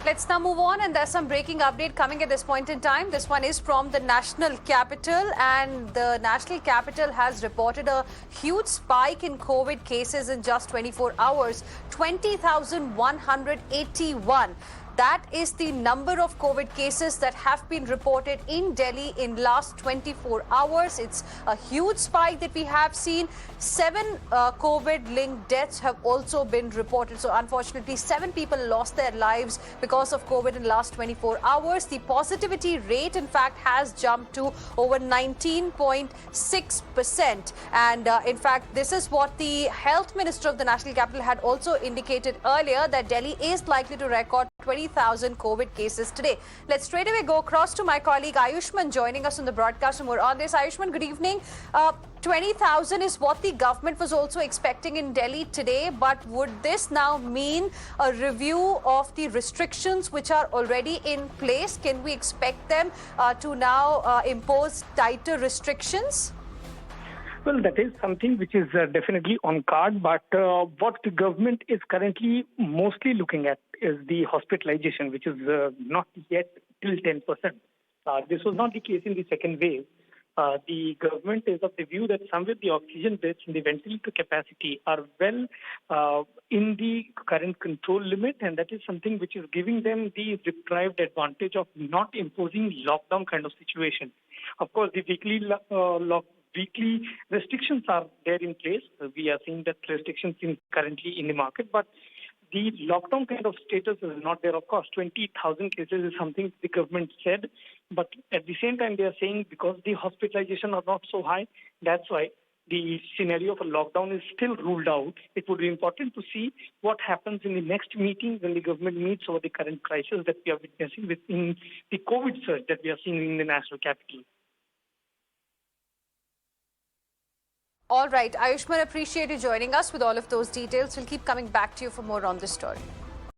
Let's now move on, and there's some breaking update coming at this point in time. This one is from the national capital, and the national capital has reported a huge spike in COVID cases in just 24 hours, 20,181. That is the number of COVID cases that have been reported in Delhi in last 24 hours. It's a huge spike that we have seen. 7 COVID-linked deaths have also been reported. So unfortunately, 7 people lost their lives because of COVID in the last 24 hours. The positivity rate, in fact, has jumped to over 19.6%. And in fact, this is what the health minister of the national capital had also indicated earlier, that Delhi is likely to record 20,000 COVID cases today. Let's straight away go across to my colleague Ayushman joining us on the broadcast. More on this. Ayushman, good evening. 20,000 is what the government was also expecting in Delhi today, but would this now mean a review of the restrictions which are already in place? Can we expect them to now impose tighter restrictions? Well, that is something which is definitely on card, but what the government is currently mostly looking at is the hospitalization, which is not yet till 10%. This was not the case in the second wave. The government is of the view that somewhere the oxygen beds and the ventilator capacity are well in the current control limit, and that is something which is giving them the deprived advantage of not imposing lockdown kind of situation. Of course, the weekly restrictions are there in place. We are seeing that restrictions currently in the market, but the lockdown kind of status is not there. Of course, 20,000 cases is something the government said, but at the same time, they are saying because the hospitalization are not so high, that's why the scenario of a lockdown is still ruled out. It would be important to see what happens in the next meeting when the government meets over the current crisis that we are witnessing within the COVID surge that we are seeing in the national capital. All right, Ayushman, appreciate you joining us with all of those details. We'll keep coming back to you for more on this story.